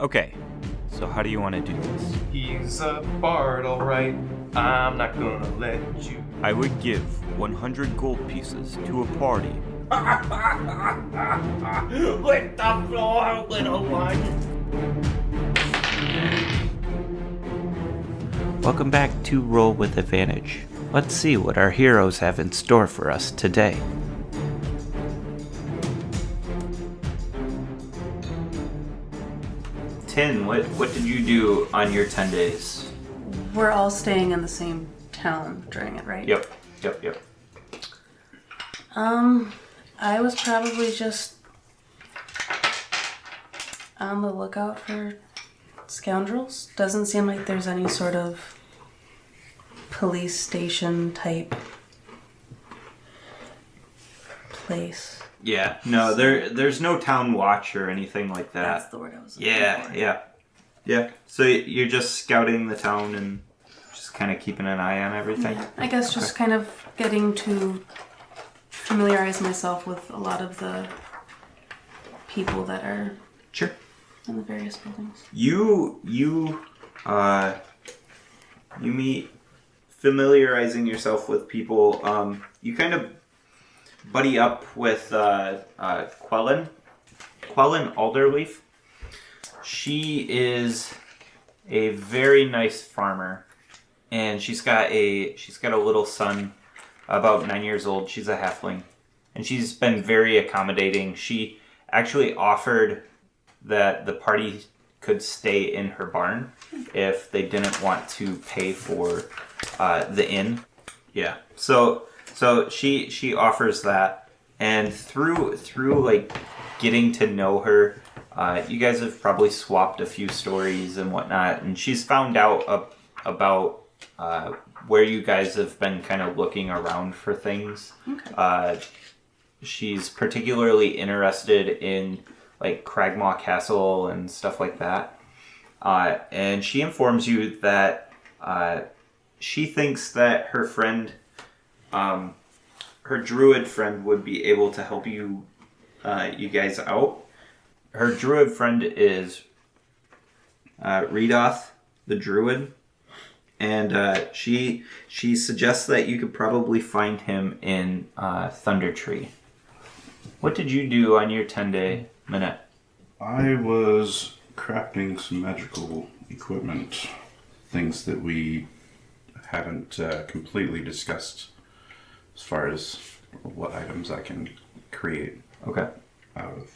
Okay, so how do you want to do this? He's a bard, alright. I'm not gonna let you. I would give 100 gold pieces to a party. Lick the floor, little one. Welcome back to Roll with Advantage. Let's see what our heroes have in store for us today. Tin, what did you do on your 10 days? We're all staying in the same town during it, right? Yep. I was probably just on the lookout for scoundrels. Doesn't seem like there's any sort of police station type place. Yeah, no, there's no town watch or anything like that. That's the word I was looking for. Yeah. So you're just scouting the town and just kind of keeping an eye on everything? Yeah, I guess just kind of getting to familiarize myself with a lot of the people that are Sure. in the various buildings. You meet familiarizing yourself with people. You kind of buddy up with Quellen Alderleaf. She is a very nice farmer, and she's got a little son, about 9 years old. She's a halfling, and she's been very accommodating. She actually offered that the party could stay in her barn if they didn't want to pay for the inn. Yeah. So she offers that, and through like getting to know her, you guys have probably swapped a few stories and whatnot, and she's found out about where you guys have been kind of looking around for things. Okay. She's particularly interested in like Cragmaw Castle and stuff like that. And she informs you that she thinks that her friend, her druid friend, would be able to help you guys out. Her druid friend is Redoth, the druid. And she suggests that you could probably find him in Thunder Tree. What did you do on your 10-day minute? I was crafting some magical equipment, things that we haven't completely discussed as far as what items I can create Okay. out of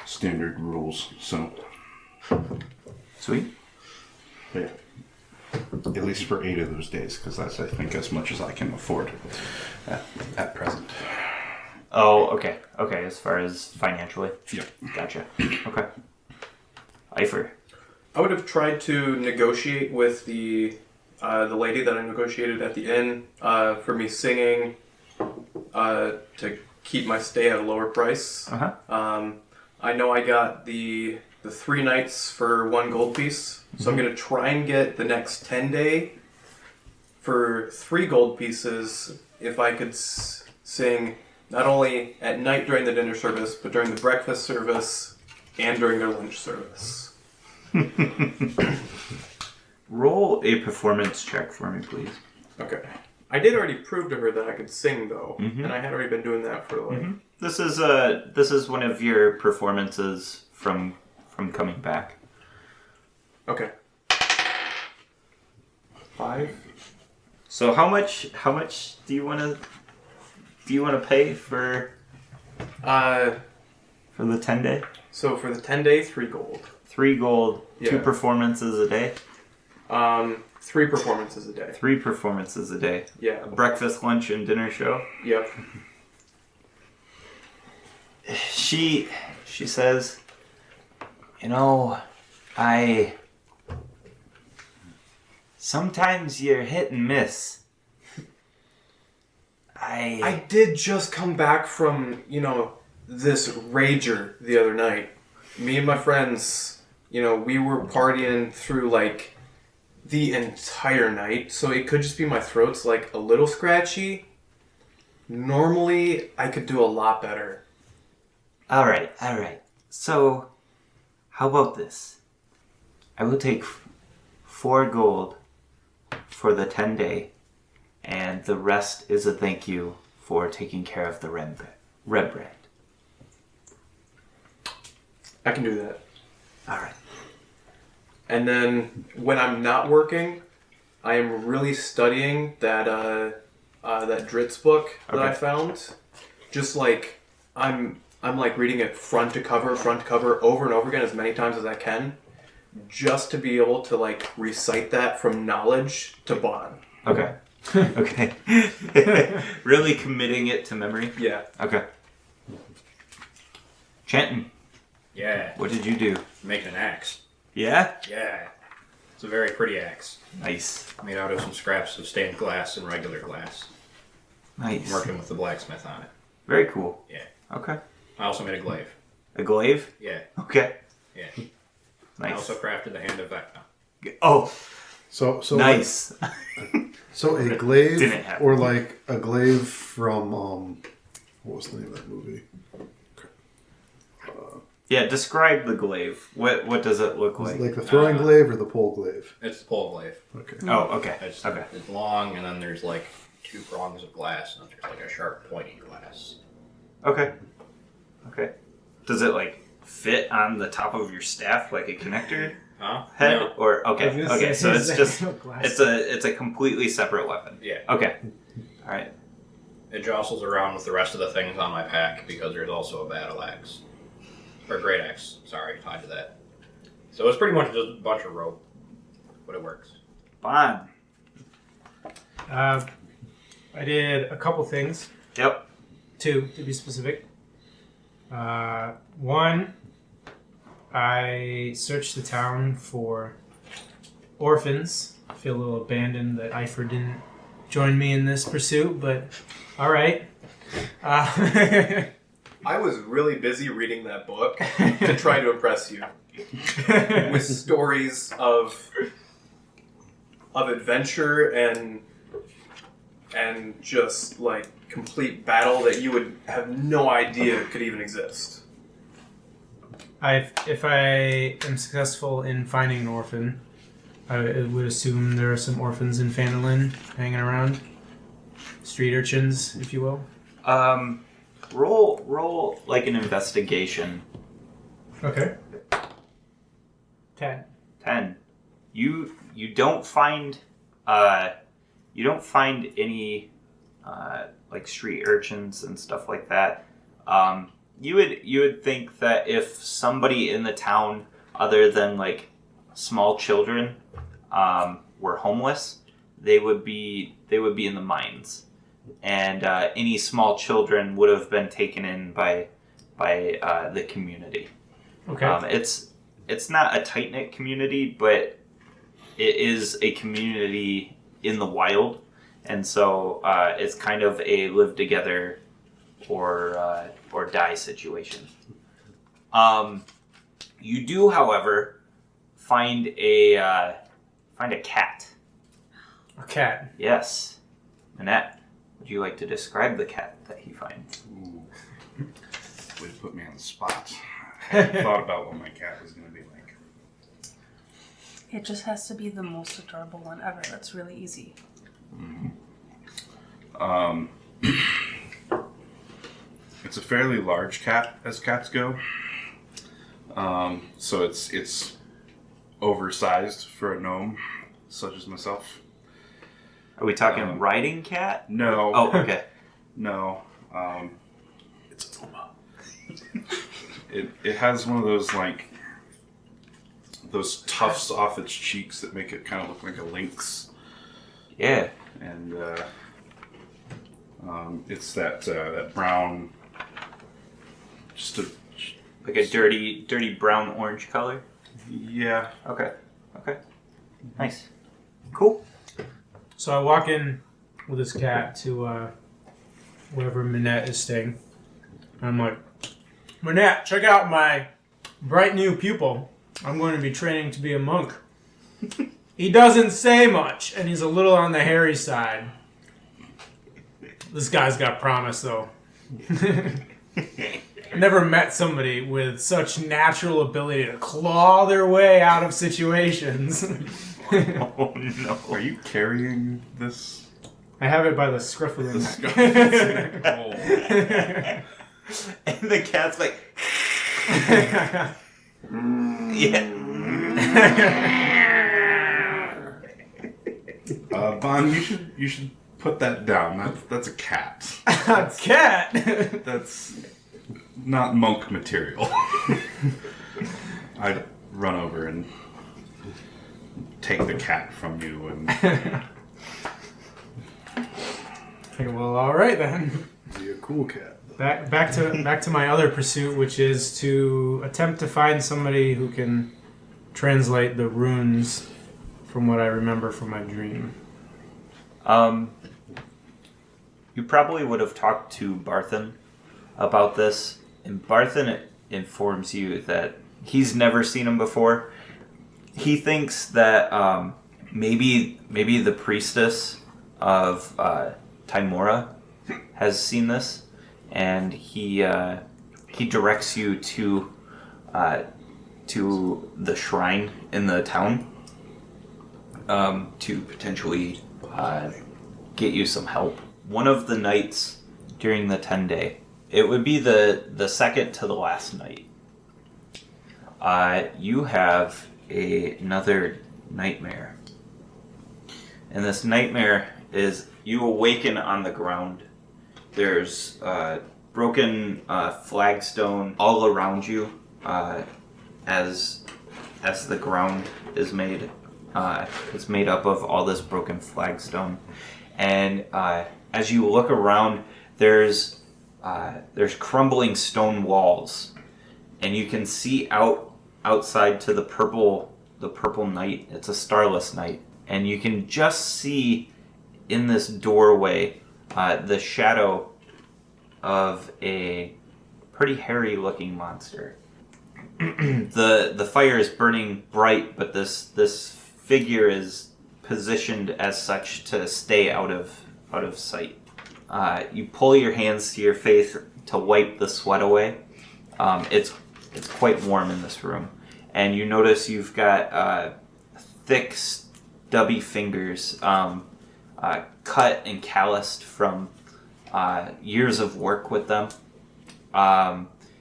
standard rules. So, Sweet. yeah. At least for 8 of those days, because that's, I think, as much as I can afford at present. Oh, okay. Okay, as far as financially? Yep. Gotcha. Okay. Eifer. I would have tried to negotiate with the lady that I negotiated at the inn for me singing to keep my stay at a lower price. Uh-huh. I know I got the 3 nights for 1 gold piece, so I'm going to try and get the next 10-day for 3 gold pieces if I could sing not only at night during the dinner service, but during the breakfast service and during their lunch service. Roll a performance check for me, please. Okay. I did already prove to her that I could sing, though, and I had already been doing that for like... This is one of your performances from coming back. Okay. 5. So how much do you want to pay for the 10-day? So for the 10-day, 3 gold. 3 gold, Yeah. 2 performances a day? 3 performances a day. 3 performances a day. Yeah. A breakfast, lunch, and dinner show? Yep. She says, sometimes you're hit and miss. I did just come back from, this rager the other night. Me and my friends, we were partying through, like, the entire night, so it could just be my throat's, like, a little scratchy. Normally, I could do a lot better. All right. So, How about this? I will take 4 gold for the 10-day, and the rest is a thank you for taking care of the red bread. I can do that. All right. And then when I'm not working, I am really studying that that Dritz book that I found. Just like I'm like reading it front to cover, over and over again as many times as I can, just to be able to like recite that from knowledge to bottom. Okay. Okay. Really committing it to memory? Yeah. Okay. Chanton, Yeah, what did you do? making an axe. Yeah? Yeah, it's a very pretty axe. Nice. Made out of some scraps of stained glass and regular glass. Nice. I'm working with the blacksmith on it. Very cool. Yeah. Okay. I also made a glaive. A glaive? Yeah, Okay. yeah. Nice. I also crafted the hand of Vecna. Oh, So nice. So a glaive, Didn't happen. or like a glaive from what was the name of that movie? Yeah, describe the glaive. What does it look Was like? it like the throwing glaive or the pole glaive? It's the pole glaive. Okay. Oh, okay. It's, Okay. it's long, and then there's like 2 prongs of glass, and then there's like a sharp, pointy glass. Okay. Okay. Does it like fit on the top of your staff like a connector Huh? head? No. Or I was okay. gonna Okay, say, so it's is just that glass? it's a completely separate weapon. Yeah. Okay. Alright. It jostles around with the rest of the things on my pack because there's also a battle axe. Or great axe, sorry, tied to that. So it's pretty much just a bunch of rope, but it works. Fine. I did a couple things. Yep. 2, to be specific. 1, I searched the town for orphans. I feel a little abandoned that Ifer didn't join me in this pursuit, but all right. I was really busy reading that book to try to impress you with stories of adventure and just like complete battle that you would have no idea could even exist. If I am successful in finding an orphan, I would assume there are some orphans in Phandalin hanging around. Street urchins, if you will. Roll like an investigation. Okay. 10. 10. You don't find any like street urchins and stuff like that. You would think that if somebody in the town other than like small children were homeless, they would be in the mines, and any small children would have been taken in by the community. Okay. It's not a tight-knit community, but it is a community in the wild, and so it's kind of a live together or die situation. You do, however, find a cat. A cat. Yes, Annette, would you like to describe the cat that you find? Ooh. Way to put me on the spot. I hadn't thought about what my cat was going to be like. It just has to be the most adorable one ever. That's really easy. It's a fairly large cat, as cats go. So it's oversized for a gnome, such as myself. Are we talking riding cat? No. Oh, okay. No. It's a puma. It has one of those like those tufts off its cheeks that make it kind of look like a lynx, Yeah. and it's that brown, just a Like a dirty brown orange color? yeah. Okay. Okay. Nice. Cool. So I walk in with this cat to wherever Minette is staying. And I'm like, Minette, check out my bright new pupil. I'm going to be training to be a monk. He doesn't say much, and he's a little on the hairy side. This guy's got promise, though. never met somebody with such natural ability to claw their way out of situations. Oh no. Are you carrying this? I have it by the scruff of the neck. Oh. And the cat's like, yeah. Bon, you should put that down. That's a cat. A cat? That's not monk material. I'd run over and take the cat from you and Okay, well, all right then. Be a cool cat. Back to my other pursuit, which is to attempt to find somebody who can translate the runes from what I remember from my dream. You probably would have talked to Barthen about this, and Barthen informs you that he's never seen him before. He thinks that maybe the priestess of Timora has seen this, and he directs you to the shrine in the town to potentially get you some help. One of the nights during the 10-day, it would be the second to the last night. You have another nightmare. And this nightmare is you awaken on the ground. There's broken flagstone all around you as the ground is made. It's made up of all this broken flagstone. And as you look around, there's crumbling stone walls, and you can see outside to the purple night. It's a starless night, and you can just see in this doorway the shadow of a pretty hairy-looking monster. The fire is burning bright, but this figure is positioned as such to stay out of sight. You pull your hands to your face to wipe the sweat away. It's quite warm in this room, and you notice you've got thick, stubby fingers, cut and calloused from years of work with them.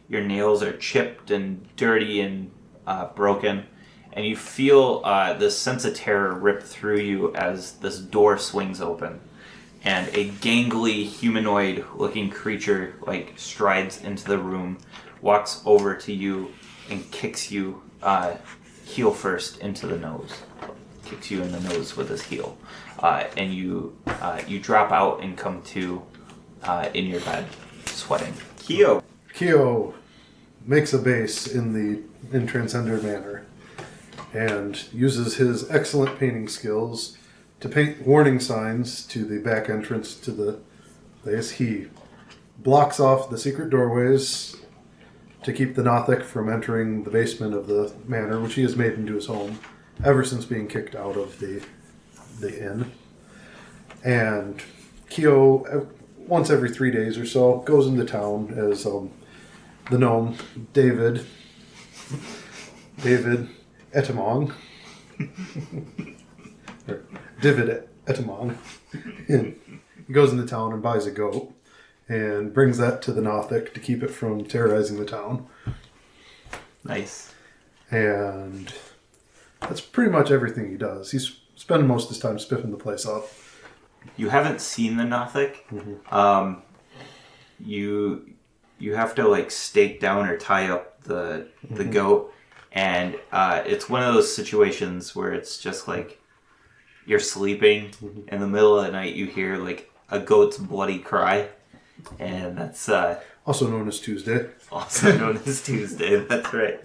Your nails are chipped and dirty and broken. And you feel this sense of terror rip through you as this door swings open, and a gangly humanoid-looking creature strides into the room, walks over to you, and kicks you heel first into the nose. Kicks you in the nose with his heel, and you drop out and come to in your bed, sweating. Kyo makes a base in Transcender Manor, and uses his excellent painting skills to paint warning signs to the back entrance to the place. He blocks off the secret doorways to keep the Nothic from entering the basement of the manor, which he has made into his home ever since being kicked out of the inn. And Kyo, once every 3 days or so, goes into town as the gnome David Etamong. Or David Etamong. He goes into town and buys a goat and brings that to the Nothic to keep it from terrorizing the town. Nice. And that's pretty much everything he does. He's spending most of his time spiffing the place up. You haven't seen the Nothic. Mm-hmm. You have to stake down or tie up the goat, and it's one of those situations where it's just you're sleeping in the middle of the night, you hear a goat's bloody cry, and that's also known as Tuesday. Also known as Tuesday. That's right.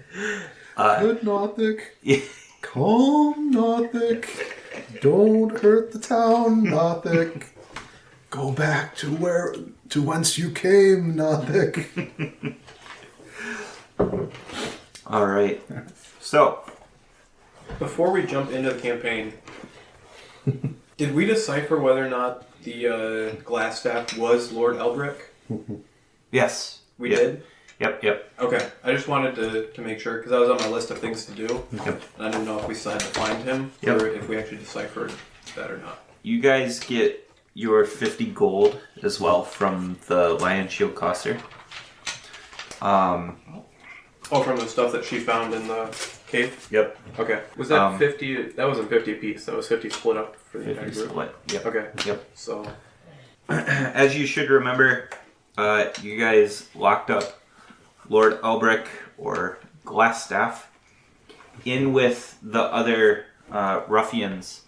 Good Nothic. Yeah. Calm Nothic. Don't hurt the town, Nothic. Go back to whence you came, Nothic. All right. So, before we jump into the campaign, did we decipher whether or not the Glassstaff was Lord Eldrick? yes. We did? Yep. Okay, I just wanted to make sure because that was on my list of things to do, Yep. and I didn't know if we still had to find him Yep. or if we actually deciphered that or not. You guys get your 50 gold as well from the Lion Shield Coster. Oh, from the stuff that she found in the cave. Yep. Okay, was that Um, 50? That wasn't 50 apiece. That was 50 split up for the 50 entire group. split. Yep. Okay. Yep. So As you should remember, you guys locked up Lord Elbrick or Glassstaff in with the other ruffians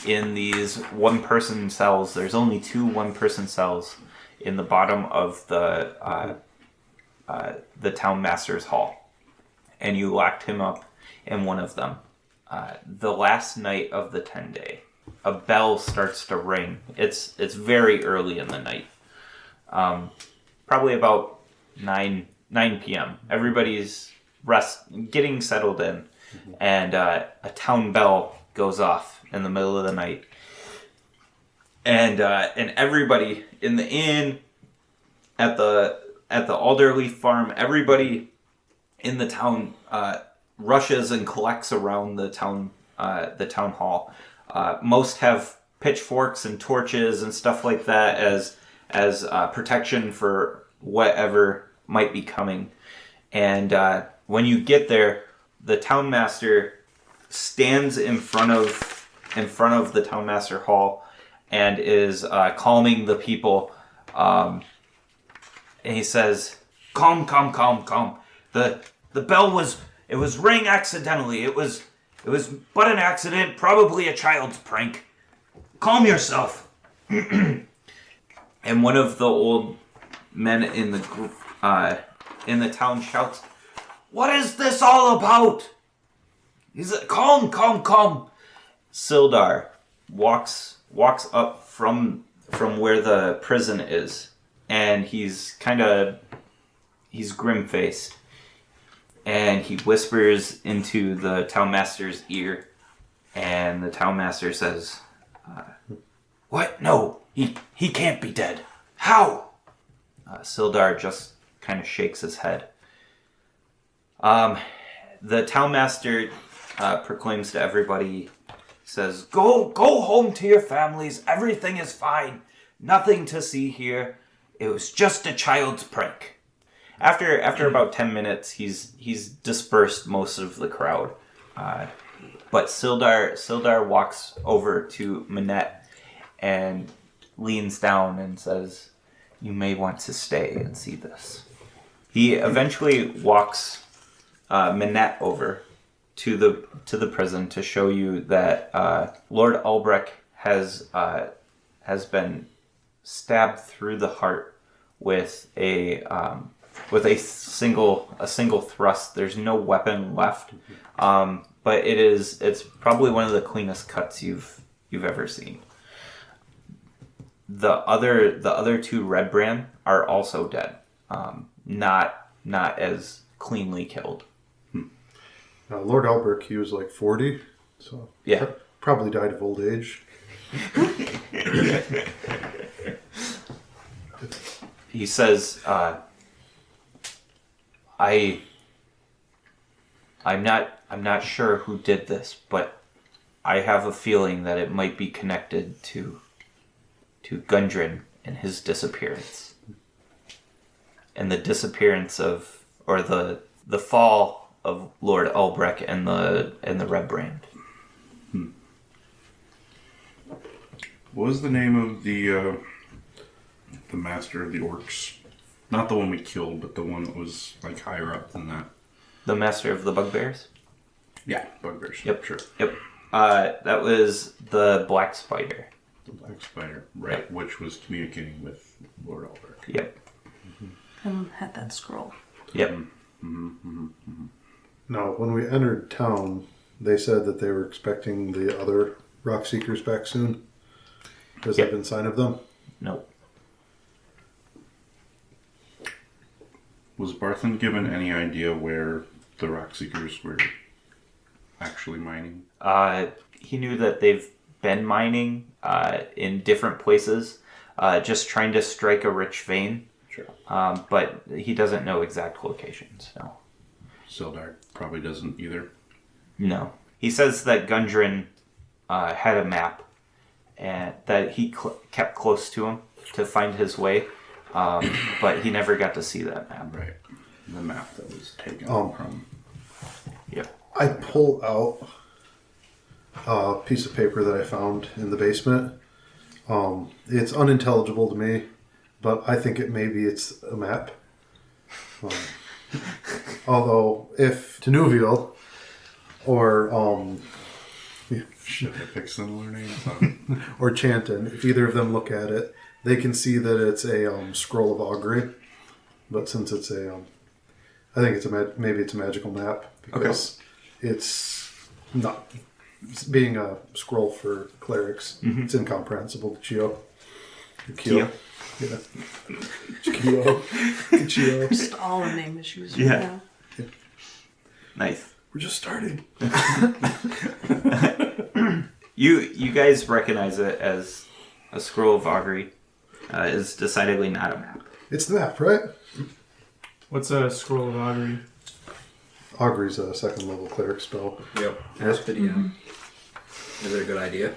in these one-person cells. There's only 2 one-person cells in the bottom of the town master's hall, and you locked him up in one of them. The last night of the 10-day, a bell starts to ring. It's very early in the night, probably about 9 p.m. Everybody's getting settled in, and a town bell goes off in the middle of the night, and everybody in the inn, at the Alderleaf farm, everybody in the town rushes and collects around the town hall. Most have pitchforks and torches and stuff like that as protection for whatever might be coming. And when you get there, the town master stands in front of the town master hall and is calming the people. And he says, "Calm. The bell was rang accidentally. It was but an accident, probably a child's prank. Calm yourself." And one of the old men in the town shouts, "What is this all about?" He's like, calm. Sildar walks up from where the prison is, and he's grim-faced, and he whispers into the town master's ear, and the town master says, "What? No, he can't be dead. How?" Sildar just kind of shakes his head. The town master proclaims to everybody, says, Go home to your families. Everything is fine. Nothing to see here. It was just a child's prank." After about 10 minutes, he's dispersed most of the crowd. But Sildar walks over to Minette and leans down and says, "You may want to stay and see this." He eventually walks Minette over to the prison to show you that Lord Albrecht has been stabbed through the heart with a single thrust. There's no weapon left, but it's probably one of the cleanest cuts you've ever seen. The other 2 Red Brand are also dead, not as cleanly killed. Lord Albrecht, he was like 40, so Yeah. Probably died of old age. He says, I'm not sure who did this, but I have a feeling that it might be connected to Gundren and his disappearance. And the disappearance or the fall of Lord Albrecht and the Red Brand. What was the name of the master of the orcs? Not the one we killed, but the one that was like higher up than that. The master of the bugbears? Yeah, bugbears. Yep. Sure. Yep. That was the Black Spider. The black spider, right? Yep. Which was communicating with Lord Albrecht. Yep. And had that scroll. Yep. Now, when we entered town, they said that they were expecting the other rock seekers back soon. Has there been sign of them? Nope. Was Barthen given any idea where the rock seekers were actually mining? He knew that they've been mining in different places, just trying to strike a rich vein. Sure. But he doesn't know exact locations. No. Sildar probably doesn't either. No. He says that Gundren had a map and that he kept close to him to find his way, but he never got to see that map. Right. The map that was taken from. Yep. I pull out a piece of paper that I found in the basement. It's unintelligible to me, but I think it's a map. Although, if Tenuvial or Should I pick similar names? or Chanton, if either of them look at it, they can see that it's a scroll of augury. But since it's I think maybe it's a magical map because it's not being a scroll for clerics. Mm-hmm. It's incomprehensible to Chio. Keo. Yeah. Chio. Chio. Just all the name issues right Yeah. now. Nice. We're just starting. You guys recognize it as a scroll of augury. It's decidedly not a map. It's the map, right? What's a scroll of augury? Augury's a second level cleric spell. Yep. Ask the DM. Is it a good idea?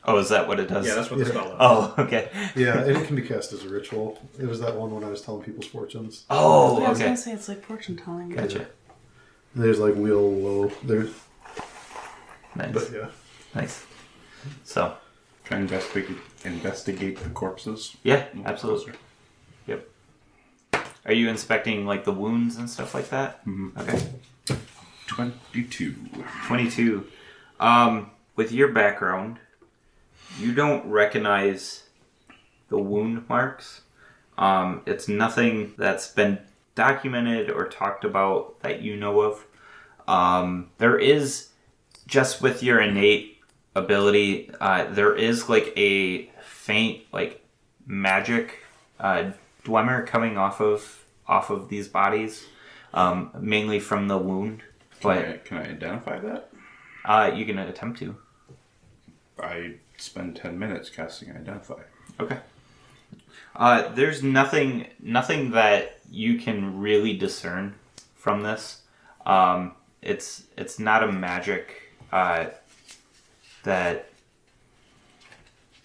Oh, is that what it does? Yeah, that's what the spell is. Oh, okay. Yeah, and it can be cast as a ritual. It was that one when I was telling people's fortunes. Oh, Yeah, I was okay. gonna say it's like fortune telling. Gotcha. There's like wheel, woe. There's, Nice. but yeah. Nice. So, Try and investigate the corpses. yeah, A little absolutely. closer. Yep. Are you inspecting like the wounds and stuff like that? Mhm. Okay. 22. 22. With your background, you don't recognize the wound marks. It's nothing that's been documented or talked about that you know of. There is, just with your innate ability, there is like a faint like magic dwemer coming off of these bodies, mainly from the wound. But Can I identify that? you can attempt to. I spend 10 minutes casting Identify. Okay. There's nothing that you can really discern from this. It's not a magic that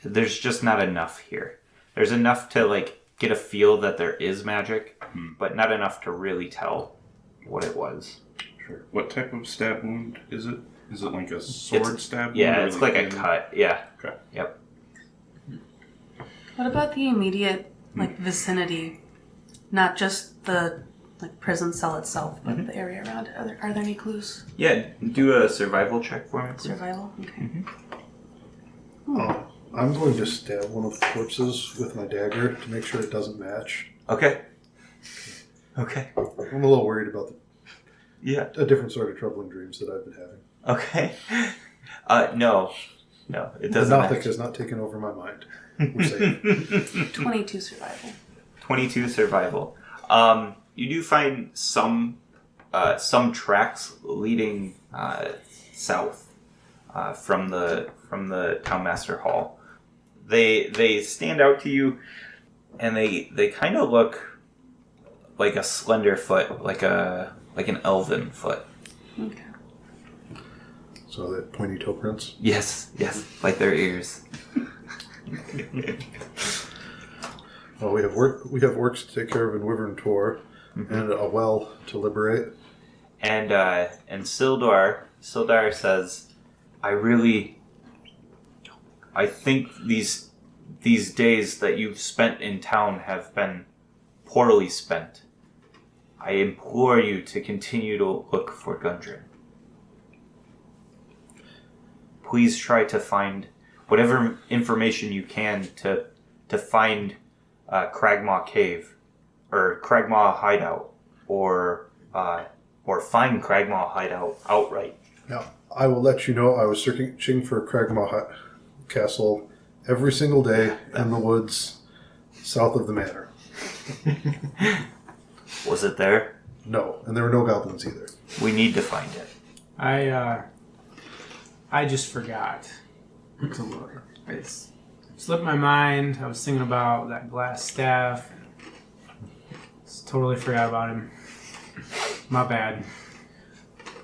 there's just not enough here. There's enough to like get a feel that there is magic, but not enough to really tell what it was. Sure. What type of stab wound is it? Is it like a sword stab wound? Yeah, or it's like a in- cut. Yeah. Okay. Yep. What about the immediate like vicinity? Not just the like prison cell itself, but the area around it. Are there any clues? Yeah. Do a survival check for me, please. Survival? Okay. Oh, I'm going to stab one of the corpses with my dagger to make sure it doesn't match. Okay. Okay. I'm a little worried about Yeah. a different sort of troubling dreams that I've been having. Okay. No, it The doesn't. Nothic Match. has not taken over my mind. We're safe. 22 survival. 22 survival. You do find some tracks leading south from the Townmaster Hall. They stand out to you, and they kind of look like a slender foot, like an elven foot. Okay. So that pointy toe prints. Yes, like their ears. Well, we have works to take care of in Wyvern Tor, and a well to liberate. And Sildar says, I think these days that you've spent in town have been poorly spent. I implore you to continue to look for Gundren. Please try to find whatever information you can to find Cragmaw Cave or Cragmaw Hideout or find Cragmaw Hideout outright. Now, I will let you know I was searching for Cragmaw Castle every single day in the woods south of the manor. Was it there? No, and there were no goblins either. We need to find it. I just forgot to look. slipped my mind. I was thinking about that glass staff. Totally forgot about him. My bad.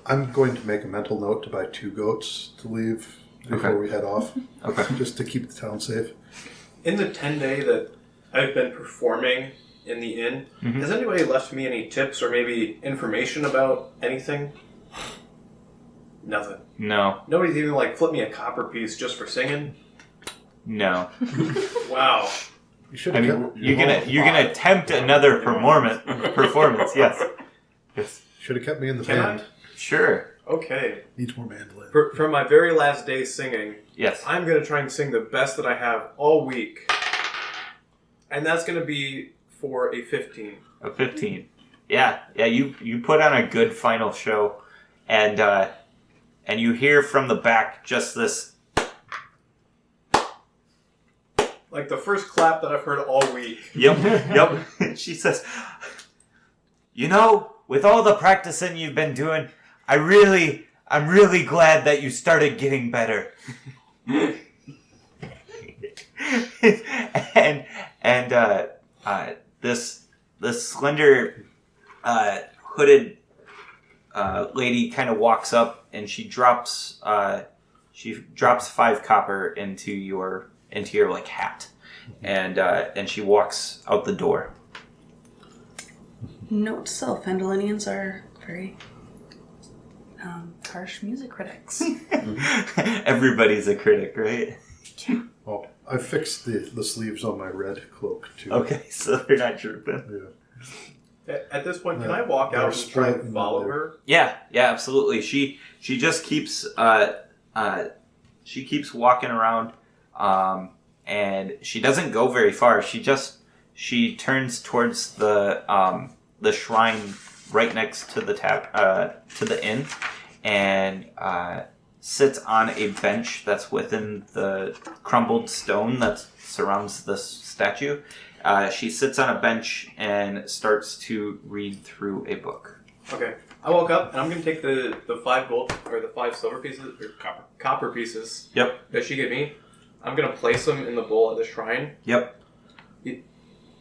I'm going to make a mental note to buy 2 goats to leave before we head off. Okay. Just to keep the town safe. In the 10-day that I've been performing in the inn, has anybody left me any tips or maybe information about anything? Nothing. No. Nobody's even like flipped me a copper piece just for singing? No. Wow. You should I have mean, you can attempt another performance. Yes. Should have kept me in the Can I? band. Sure. Okay. Needs more mandolin. For my very last day singing, Yes. I'm going to try and sing the best that I have all week. And that's going to be for a 15. A 15. Yeah. You put on a good final show, and you hear from the back just this. Like the first clap that I've heard all week. Yep. She says, with all the practicing you've been doing, I'm really glad that you started getting better. and this slender hooded lady kind of walks up and she drops 5 copper into your like hat, and she walks out the door. Note to self: Fandolinians are very harsh music critics. Everybody's a critic, right? Oh, I fixed the sleeves on my red cloak too. Okay, so they're not drooping. Yeah. At this point, can I walk out and try and follow her? Yeah, absolutely. She just keeps walking around, and she doesn't go very far. She turns towards the shrine right next to the to the inn, and sits on a bench that's within the crumbled stone that surrounds the statue. She sits on a bench and starts to read through a book. Okay. I woke up and I'm going to take the 5 gold or the 5 silver pieces or copper pieces. Yep. That she gave me. I'm going to place them in the bowl at the shrine. Yep. You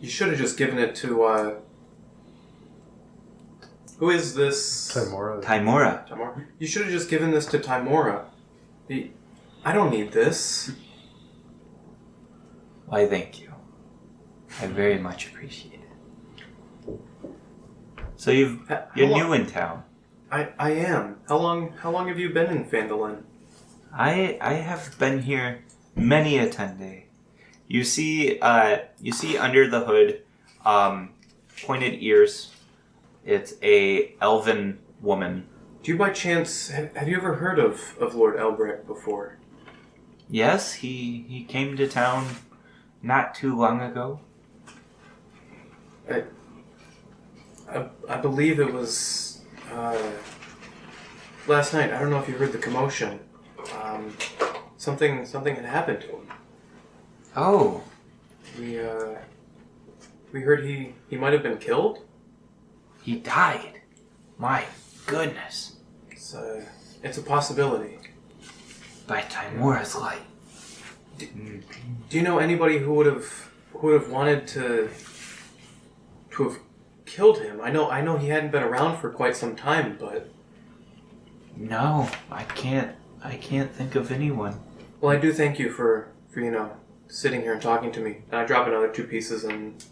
should have just given it to who is this? Timora. Timora. You should have just given this to Timora. I don't need this. Why, thank you. I very much appreciate it. So you're new in town. I am. How long have you been in Fandolin? I have been here many a 10-day. You see under the hood, pointed ears. It's a elven woman. Do you by chance have you ever heard of Lord Elbrick before? Yes, he came to town not too long ago. I believe it was last night. I don't know if you heard the commotion. Something had happened to him. Oh. We heard he might have been killed. He died. My goodness. It's a possibility. By Timora's light. Do you know anybody who would have wanted to have killed him? I know he hadn't been around for quite some time, but No, I can't think of anyone. well, I do thank you for sitting here and talking to me. And I drop another 2 pieces and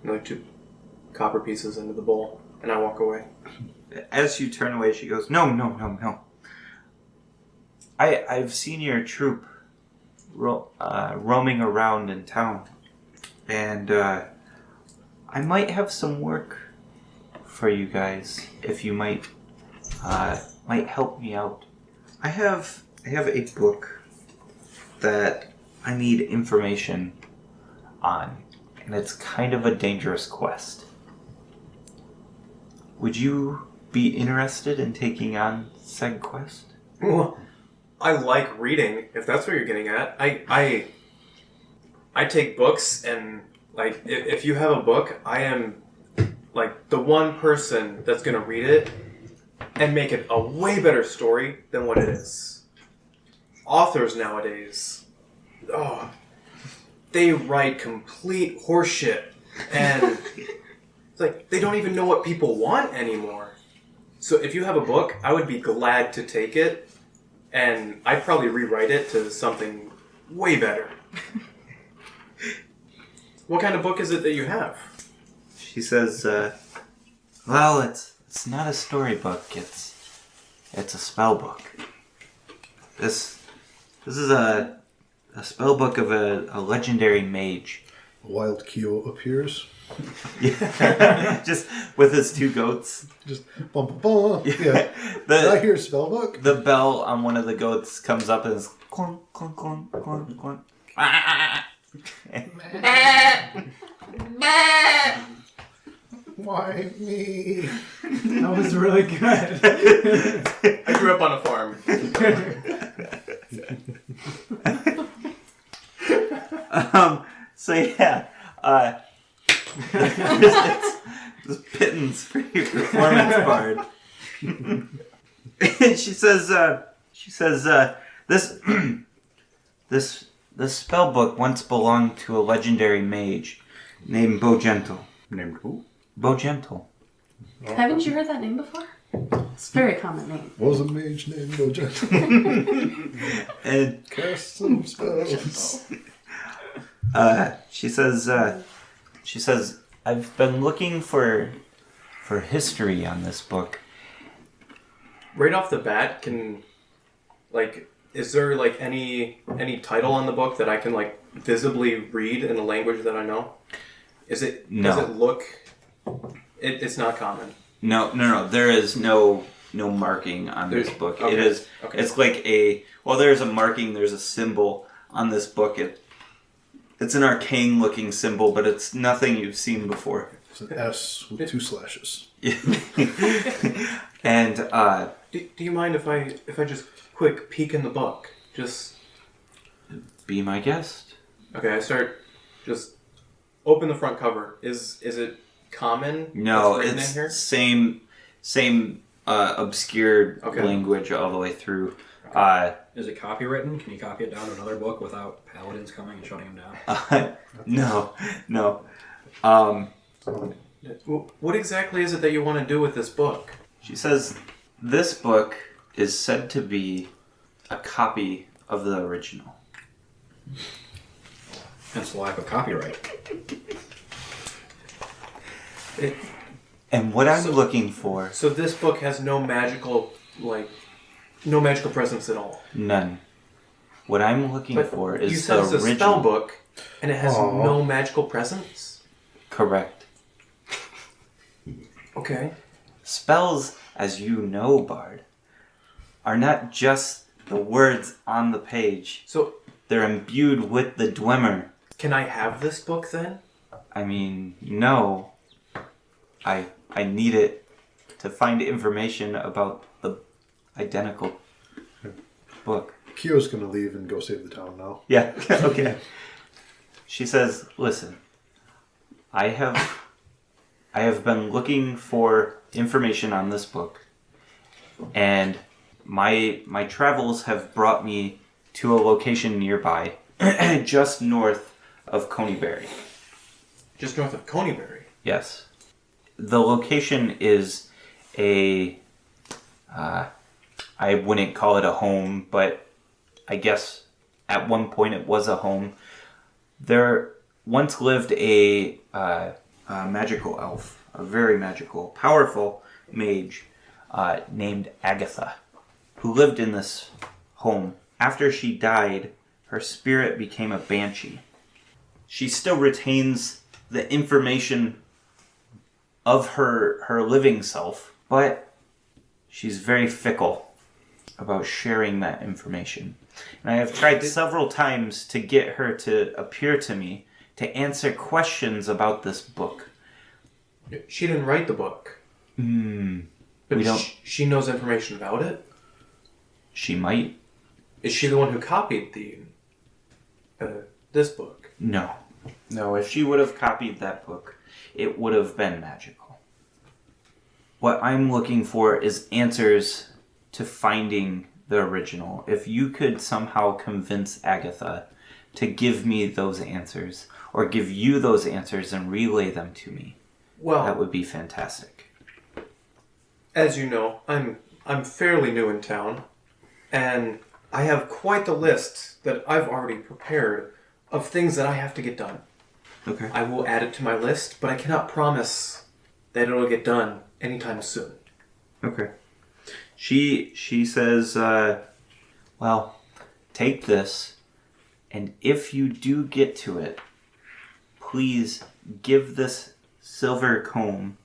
another 2 copper pieces into the bowl, and I walk away. As you turn away, she goes, No. I've seen your troop roaming around in town, and I might have some work for you guys if you might help me out. I have a book that I need information on, and it's kind of a dangerous quest. Would you be interested in taking on said quest? Well, I like reading, if that's what you're getting at. I take books, and like if you have a book, I am like the one person that's gonna read it and make it a way better story than what it is. Authors nowadays, they write complete horseshit. And it's like, they don't even know what people want anymore. So if you have a book, I would be glad to take it, and I'd probably rewrite it to something way better. What kind of book is it that you have? She says, well, it's not a storybook. It's a spell book. This is a spell book of a legendary mage. Wild Kyo appears. Yeah. Just with his two goats. Just bum bum bum. Yeah. Did I hear spellbook? The bell on one of the goats comes up and is clunk, clunk, clunk, clunk, clunk. Why me? That was really good. I grew up on a farm. So yeah, there's pittance for your performance, Bard. she says, this spell book once belonged to a legendary mage named Bogentle. Named who? Bogentle. Haven't you heard that name before? It's a very common name. What was a mage named Bojack? And Cast some spells. she says, I've been looking for history on this book. Right off the bat, is there like any title on the book that I can like visibly read in a language that I know? Does it look? It's not common. No. There is no marking on this book. Okay. It is. Okay. It's like there's a marking. There's a symbol on this book. It's an arcane looking symbol, but it's nothing you've seen before. It's an S with 2 slashes. And Do you mind if I just quick peek in the book? Just be my guest. okay. I start just open the front cover. Is it common? No, what's written it's in here? same obscure Okay. language all the way through. Is it copywritten? Can you copy it down to another book without paladins coming and shutting them down? No. What exactly is it that you want to do with this book? She says this book is said to be a copy of the original. Hence the lack of copyright. And what I'm looking for, So this book has no magical presence at all. none. What I'm looking But for you is said the it's a original. spell book, and it has Aw. no magical presence. Correct. Okay. Spells, as you know, Bard, are not just the words on the page. So They're imbued with the Dwemer. can I have this book then? I mean, no. I need it to find information about the identical book. Kyo's gonna leave and go save the town now. Yeah, okay. She says, listen, I have been looking for information on this book, and my travels have brought me to a location nearby, just north of Coneyberry. Just north of Coneyberry. Yes. The location is I wouldn't call it a home, but I guess at one point it was a home. There once lived a magical elf, a very magical, powerful mage named Agatha, who lived in this home. After she died, her spirit became a banshee. She still retains the information of her living self, but she's very fickle about sharing that information. And I have tried several times to get her to appear to me to answer questions about this book. She didn't write the book. But We don't- she knows information about it. She might. Is she the one who copied this book? No. No, if she would have copied that book, it would have been magical. What I'm looking for is answers to finding the original. If you could somehow convince Agatha to give me those answers, or give you those answers and relay them to me, Well, that would be fantastic. as you know, I'm fairly new in town, and I have quite the list that I've already prepared of things that I have to get done. Okay. I will add it to my list, but I cannot promise that it'll get done anytime soon. Okay. She says, well, take this, and if you do get to it, please give this silver comb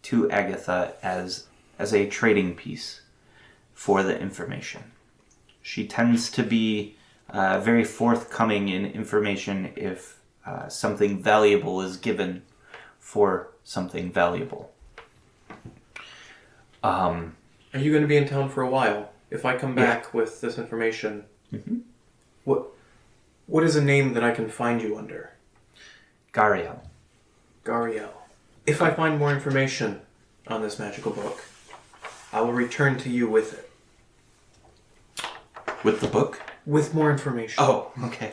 to Agatha as a trading piece for the information. She tends to be very forthcoming in information if something valuable is given for something valuable. Are you going to be in town for a while? If I come back with this information, what is a name that I can find you under? Gariel. Gariel. If I find more information on this magical book, I will return to you with it. With the book? With more information. Oh, okay.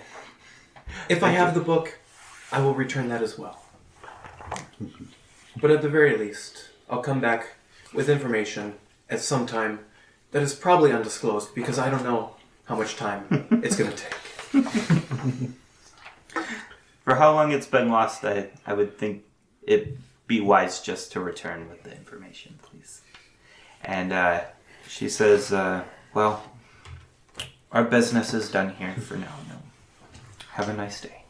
If I have the book, I will return that as well. But at the very least, I'll come back with information at some time that is probably undisclosed because I don't know how much time it's going to take. For how long it's been lost, I would think it'd be wise just to return with the information, please. And she says, well, our business is done here for now. No. Have a nice day.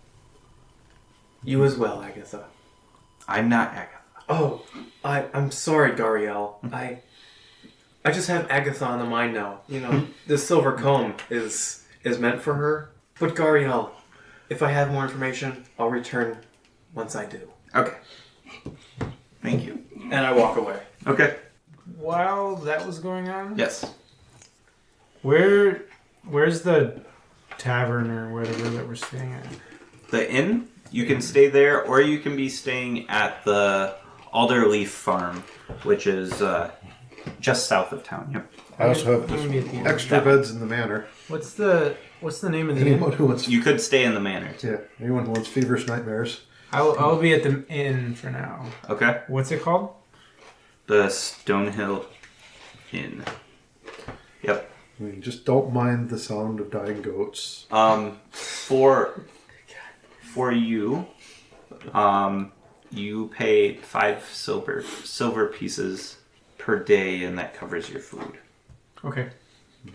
You as well, Agatha. I'm not Agatha. Oh, I'm sorry, Gariel. I just have Agatha on the mind now. You know, this silver comb is meant for her. But Gariel, if I have more information, I'll return once I do. Okay. Thank you. And I walk away. Okay. While that was going on, Yes. where's the tavern or whatever that we're staying at? The inn, you can stay there, or you can be staying at the Alderleaf Farm, which is just south of town. Yep. I also have I'm gonna be at the inn. extra beds in the manor. What's the name of the inn? Anyone who wants, You could stay in the manor too. anyone who wants feverish nightmares. I'll be at the inn for now. Okay. What's it called? The Stonehill Inn. Yep. I mean, just don't mind the sound of dying goats. For you, you pay 5 silver pieces per day, and that covers your food. Okay.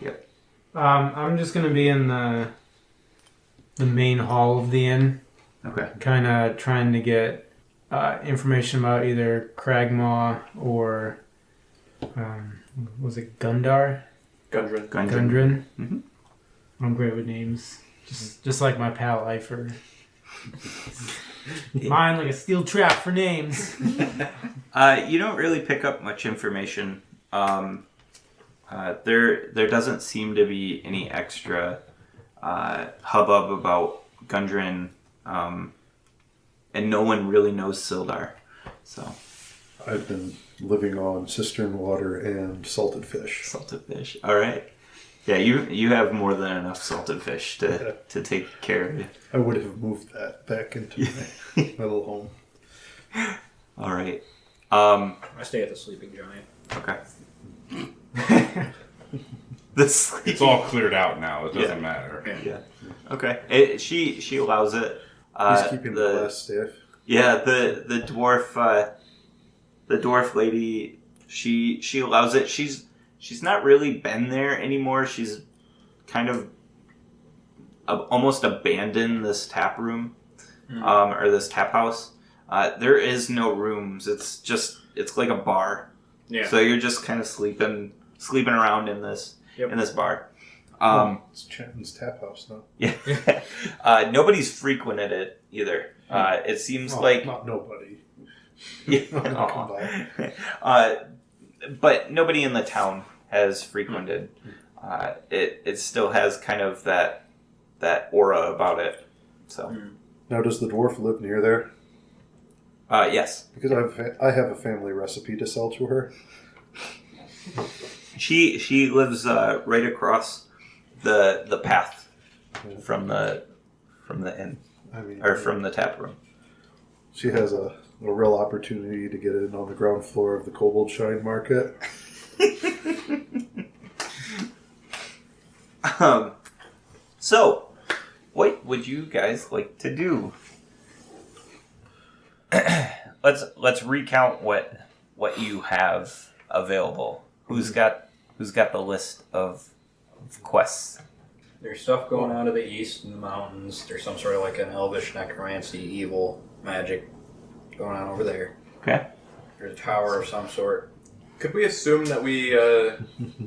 Yep. I'm just gonna be in the main hall of the inn, Okay. kind of trying to get information about either Cragmaw or was it Gundar? Gundren. Gundren. Mhm. I'm great with names, just like my pal Ifer. Mine like a steel trap for names. You don't really pick up much information. There doesn't seem to be any extra hubbub about Gundren, and no one really knows Sildar. So I've been living on cistern water and salted fish. salted fish. All right. Yeah, you have more than enough salted fish to take care of you. I would have moved that back into my little home. All right. I stay at the Sleeping Giant. Okay. This It's all cleared out now. It doesn't Yeah. matter. Yeah. Okay. She allows it. He's keeping the last staff. Yeah, the dwarf lady, she allows it. She's not really been there anymore. She's kind of almost abandoned this tap room, or this tap house. There is no rooms. It's like a bar. Yeah. So you're just kind of sleeping around in this bar. It's Chapman's Tap House now. Yeah. Nobody's frequented it either. It seems like Not nobody. Yeah. Come Aw. But nobody in the town has frequented. It still has kind of that aura about it. So Now, does the dwarf live near there? yes, Because I have a family recipe to sell to her. she lives right across the path from the from the inn I mean, or from the tap room. she has a real opportunity to get in on the ground floor of the Kobold Shine Market. So, what would you guys like to do? let's recount what you have available. Who's got the list of quests? There's stuff going on to the east in the mountains. There's some sort of like an elvish necromancy, evil magic going on over there. Okay. There's a tower of some sort. Could we assume that we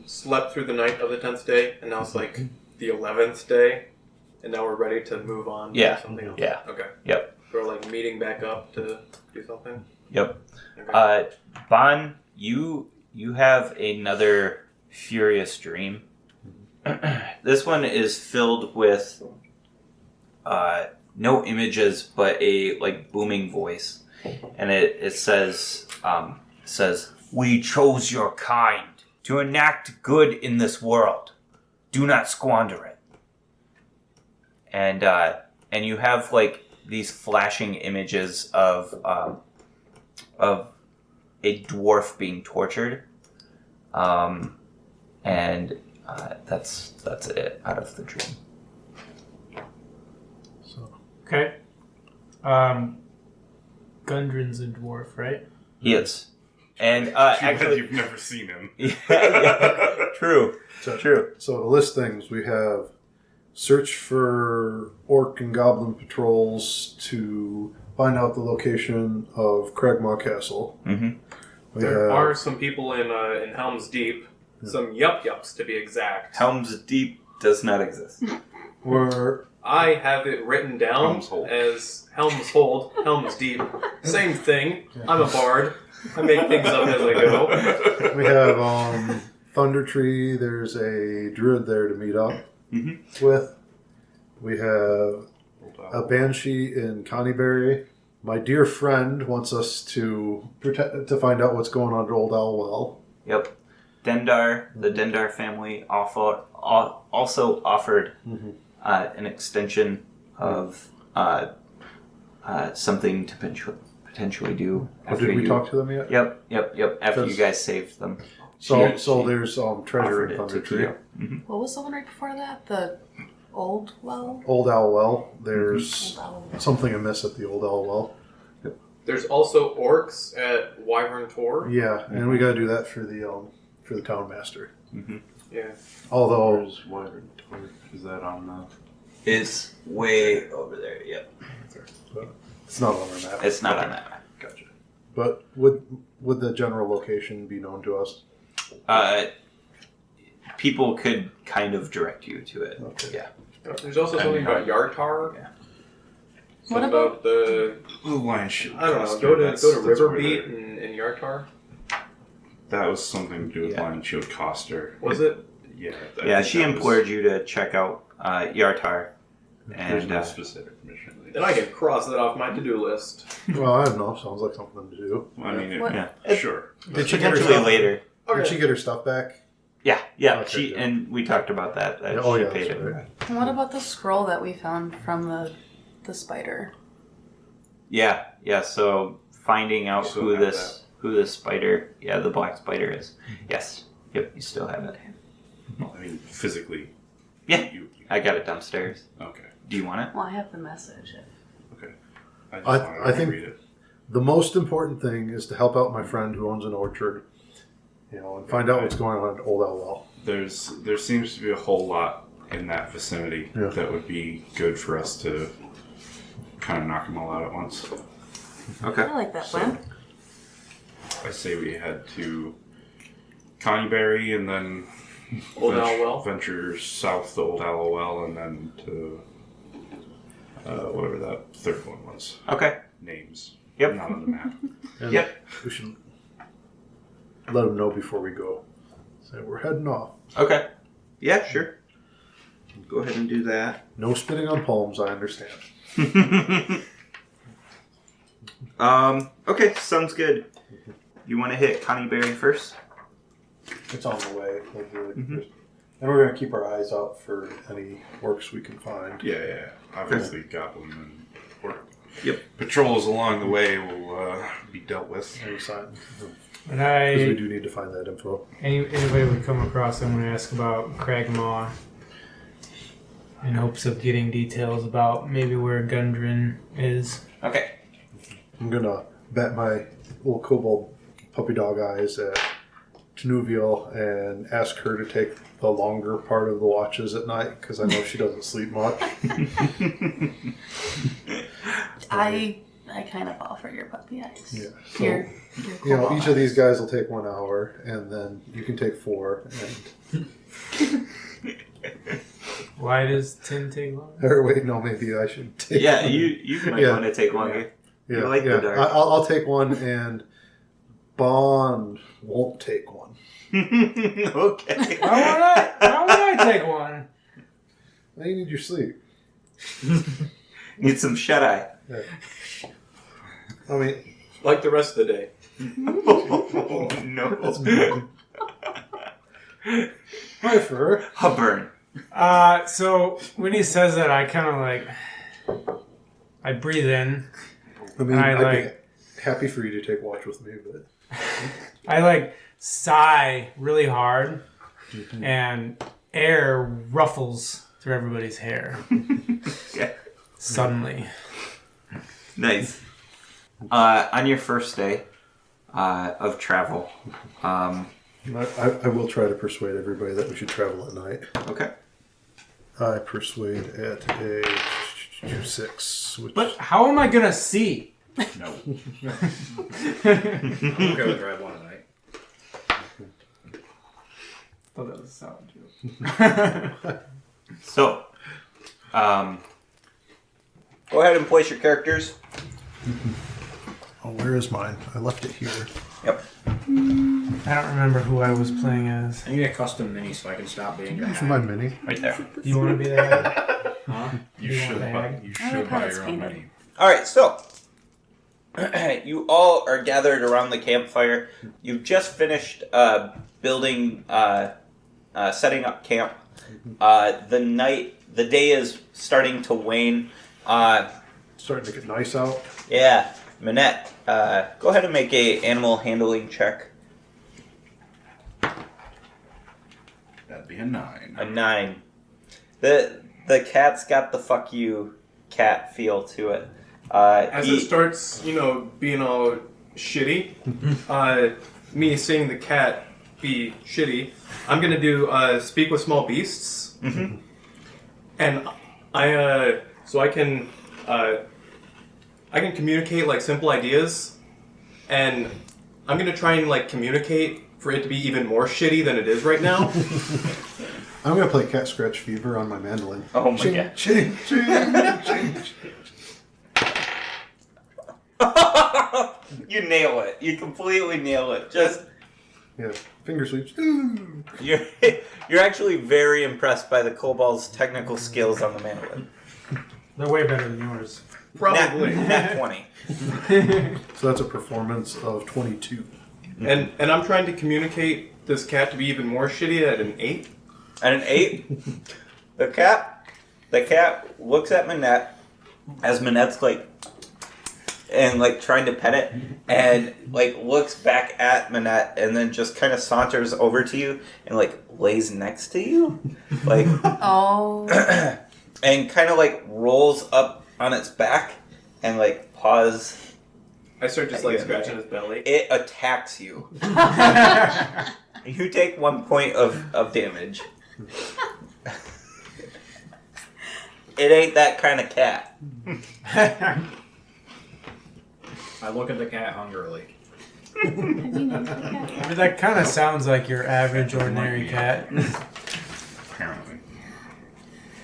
slept through the night of the 10th day, and now it's like the 11th day, and now we're ready to move on Yeah. to something else? Yeah. Okay. Yep. We're like meeting back up to do something? Yep. Okay. Bon, you have another furious dream. This one is filled with no images, but a like booming voice, and it says "We chose your kind to enact good in this world. Do not squander it." And you have like these flashing images of a dwarf being tortured, and that's it out of the dream. Okay. Gundren's a dwarf, right? He is, and Too bad actually, you've never seen him. yeah, true. So to list things, we have search for orc and goblin patrols to find out the location of Cragmaw Castle. Mm-hmm. We There have- are some people in Helm's Deep, some yups to be exact. Helm's Deep does not exist. We're I have it written down Helm's Hold. as Helm's Hold, Helm's Deep. Same thing. I'm a bard. I make things up as I go. We have Thunder Tree. There's a druid there to meet up with. We have a banshee in Connieberry. My dear friend wants us to find out what's going on at Old Owl Well. Yep. Dendar, the Dendar family also offered an extension of something to potentially do. Oh, did we talk to them yet? Yep. After you Because- guys saved them. So She there's treasure offered in it Thunder to Tree. Keo. What was the one right before that? The old well? Old Owl Well. There's Old Owl Well. something amiss at the Old Owl Well. There's also orcs at Wyvern Tor. Yeah, and we got to do that for the town master. Yeah. Although Where's Wyvern Tor? Is that on the... It's way over there. Yep. it's not on our map. It's not on that map. Gotcha. But would the general location be known to us? People could kind of direct you to it. Okay. Yeah. There's also something about Yartar. Yeah. Something What about the The Lion Shield I don't know. Cluster, Go to that's where Riverbeat they're- in Yartar. That was something to do with Yeah. Lion Shield Coster. Was it? Yeah. I Yeah, think she that was- implored you to check out Yartar. There's And no specific mission. Then I can cross that off my to-do list. Well, I don't know. Sounds like something to do. I mean, What? yeah. sure. Did she get her Potentially stuff later. Did she get her stuff back? Yeah. Okay, She good. and we talked about that. Yeah, oh, she yeah, paid that's it. right. And what about the scroll that we found from the spider? Yeah. So finding out still who have this spider, the black spider is. Yes. Yep. You still have it. I mean, physically. Yeah. You, I got it downstairs. okay. Do you want it? Well, I have the message. Okay. I just I wanted to think- read it. The most important thing is to help out my friend who owns an orchard, and find out what's going on at Old Owl Well. There seems to be a whole lot in that vicinity Yeah. that would be good for us to kind of knock them all out at once. Okay. I like that plan. I say we head to Connieberry and then Old Owl Well? venture south to Old Owl Well and then to whatever that third one was. Okay. Names. Yep. Not on the map. And Yep. we should let them know before we go. Say we're heading off. Okay. Yeah. Sure. Go ahead and do that. No spitting on palms. I understand. Okay. Sounds good. You want to hit Connieberry first? It's on the way. And we're going to keep our eyes out for any orcs we can find. Yeah. Obviously, goblin and orc. Yep. Patrols along the way will be dealt with. Any sign. And Because we do need to find that info. anybody we come across, I'm going to ask about Cragmaw in hopes of getting details about maybe where Gundren is. Okay. I'm going to bet my little kobold puppy dog eyes at Tenuvial and ask her to take the longer part of the watches at night because I know she doesn't sleep much. I kind of fall for your puppy eyes. Yeah. So, Your you know, kobold each of these eyes. guys will take 1 hour, and then you can take 4. And Why does Tin take long? or wait, no, maybe I should take. Yeah, one. you might Yeah. want to take longer. Yeah, You like the dark. I'll take 1, and Bond won't take 1. Okay. Why would I take one? Now you need your sleep. Need some shut-eye. Yeah. I mean, Like the rest of the day. Oh, no. my fur. A burn. So when he says that, I kind of I breathe in. I mean, I I'd like- be happy for you to take watch with me, but I sigh really hard, and air ruffles through everybody's hair. Yeah. Suddenly. Nice. On your first day of travel, I will try to persuade everybody that we should travel at night. okay. I persuade at a 6, which But how am I gonna see? No. I'm okay with drive one tonight. Oh, that was a solid joke. So, go ahead and place your characters. oh, where is mine? I left it here. Yep. I don't remember who I was playing as. I need a custom mini so I can stop being a Here's hag. my mini. Right there. Do you want to be the hag? Huh? You You want should the buy. hag? You I should like how buy it's your own painted. mini. All right, so you all are gathered around the campfire. You've just finished building, setting up camp. The day is starting to wane. Starting to get nice out. Yeah, Minette, go ahead and make a animal handling check. That'd be a 9. A 9. The cat's got the fuck you cat feel to it. As it starts, being all shitty, me seeing the cat be shitty, I'm gonna do speak with small beasts, and I can communicate like simple ideas, and I'm gonna try and like communicate for it to be even more shitty than it is right now. I'm going to play Cat Scratch Fever on my mandolin. Oh my Ching, god. ching, ching, ching. You nail it. You completely nail it. Just Yeah, finger sweeps. you're actually very impressed by the kobold's technical skills on the mandolin. They're way better than yours. Probably. Nat 20. So that's a performance of 22. And I'm trying to communicate this cat to be even more shitty at an 8. And an 8. The cat looks at Minette as Minette's trying to pet it, and looks back at Minette, and then just kind of saunters over to you and lays next to you, Oh. and kind of rolls up on its back and paws. I start just scratching his belly. It attacks you. You take 1 point of damage. It ain't that kind of cat. I look at the cat hungrily. I mean, that kind of sounds like your average ordinary cat. Apparently.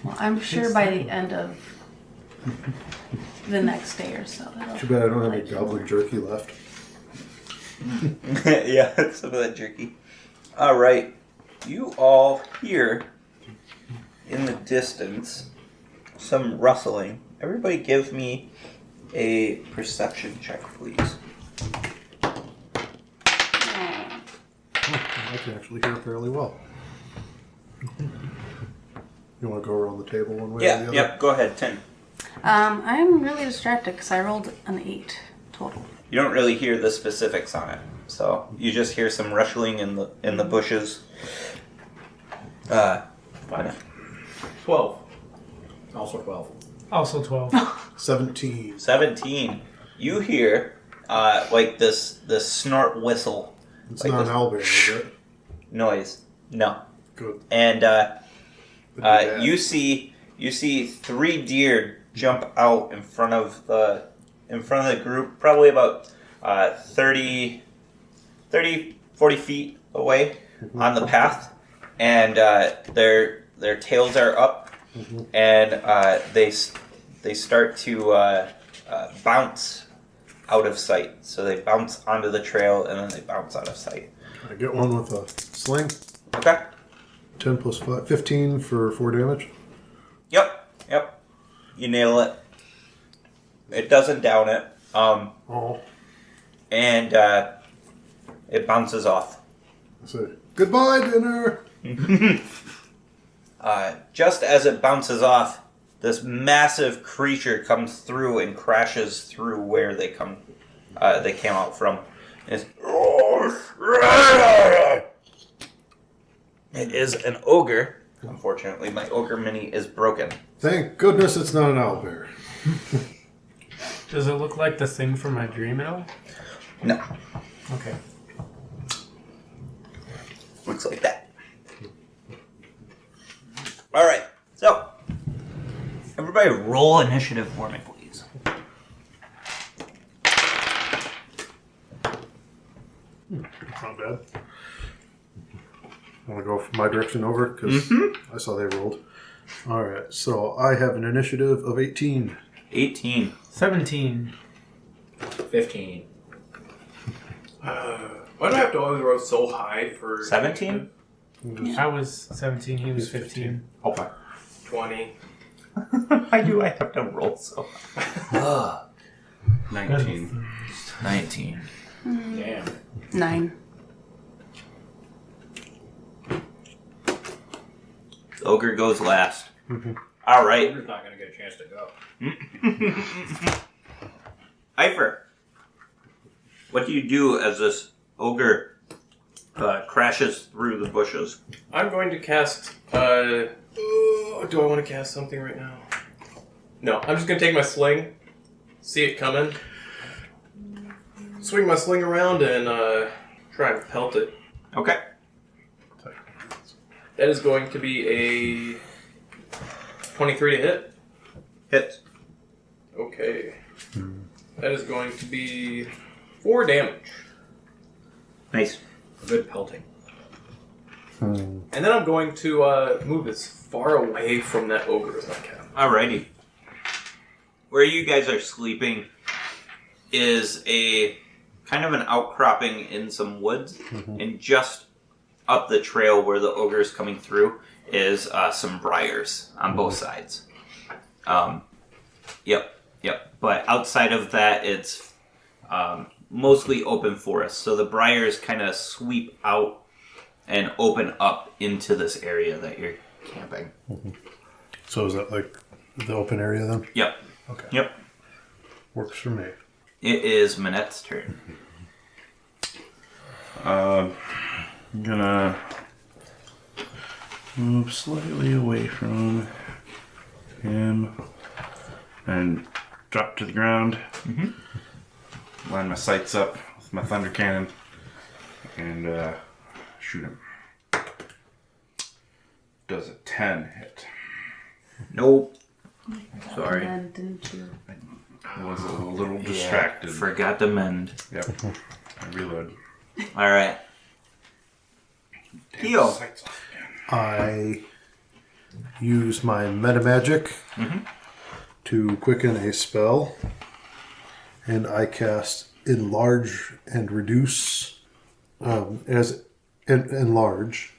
Well, I'm sure by the end of the next day or so. Too bad I don't have any goblin jerky left. Yeah, some of that jerky. All right, you all hear in the distance some rustling. Everybody, give me a perception check, please. I can actually hear fairly well. You want to go around the table one way or the Yeah, other? yep, go ahead, 10. I'm really distracted because I rolled an 8 total. You don't really hear the specifics on it, so you just hear some rustling in the bushes. 12. Also 12. Also 12. 17. 17. You hear like this snort whistle It's like not this an owlbear, is it? noise. No. Good. And That'd be bad. you see 3 deer jump out in front of the group, probably about 30, 40 feet away on the path, and their tails are up, and they start to bounce out of sight. So they bounce onto the trail and then they bounce out of sight. I get one with a sling. Okay. 10 plus 5. 15 for 4 damage. Yep. You nail it. It doesn't down it. Oh. And it bounces off. I say, goodbye, dinner. Just as it bounces off, this massive creature comes through and crashes through where they came out from. It is an ogre. Unfortunately, my ogre mini is broken. Thank goodness it's not an owlbear. Does it look like the thing from my dream at all? No, Okay. looks like that. All right, so everybody roll initiative for me, please. Not bad. Want to go from my direction over? Because I saw they rolled. All right, so I have an initiative of 18. 18. 17. 15. Why do I have to always roll so high for 17? I was 17, he was 15. Okay. 20. Why do I have to roll so high? 19. 19. Damn. 9. Ogre goes last. All right. Ogre's not going to get a chance to go. Ifer, what do you do as this ogre crashes through the bushes? I'm going to cast. Do I want to cast something right now? No, I'm just going to take my sling, see it coming, swing my sling around, and try and pelt it. Okay. That is going to be a 23 to hit. Hits. Okay. That is going to be 4 damage. Nice. Good pelting. And then I'm going to move as far away from that ogre as I can. Alrighty. Where you guys are sleeping is a kind of an outcropping in some woods, and just up the trail where the ogre is coming through is some briars on both sides. Yep. But outside of that, it's mostly open forest. So the briars kind of sweep out and open up into this area that you're camping. So is that like the open area then? Yep. Okay. Yep. Works for me. It is Manette's turn. I'm gonna move slightly away from him and drop to the ground. Line my sights up with my thunder cannon and shoot him. Does a 10 hit? Nope. Sorry. And then didn't you? I was a little distracted. Forgot to mend. Yep. I reload. All right. Damn, Heal. sights off again. I use my meta magic to quicken a spell, and I cast enlarge and reduce as enlarge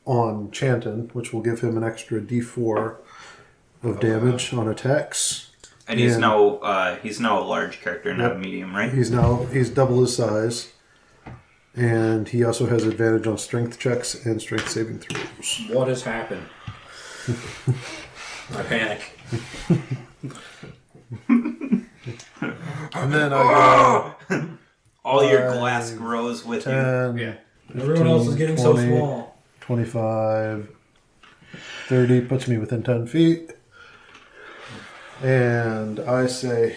on Chanton, which will give him an extra D4 of damage on attacks. And he's And- now a large character, not a Yep. medium, right? He's double his size, and he also has advantage on strength checks and strength saving throws. What has happened? I panic. And then I go All your 5, glass grows with you. 10, Yeah. Everyone else is getting so 20, small. 25, 30, puts me within 10 feet. And I say,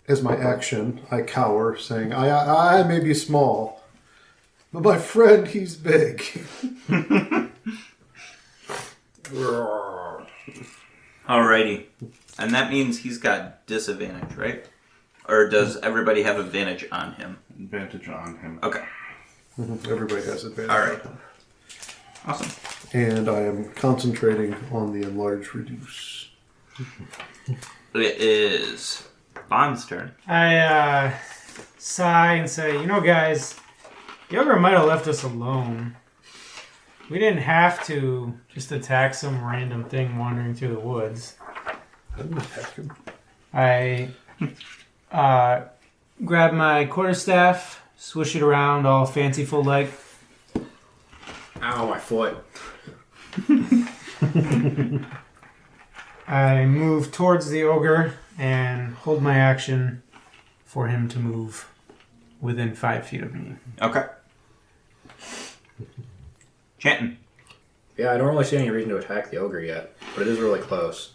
as my action, I cower, saying, I may be small, but my friend, he's big. Alrighty. And that means he's got disadvantage, right? Or does everybody have advantage on him? Advantage on him. Okay. Everybody has advantage. All right. Awesome. And I am concentrating on the enlarge reduce. It is Bond's turn. I sigh and say, you know, guys, the ogre might have left us alone. We didn't have to just attack some random thing wandering through the woods. I didn't attack him. I grab my quarterstaff, swish it around all fanciful like. Ow, my foot. I move towards the ogre and hold my action for him to move within 5 feet of me. Okay. Chanton. Yeah, I don't really see any reason to attack the ogre yet, but it is really close.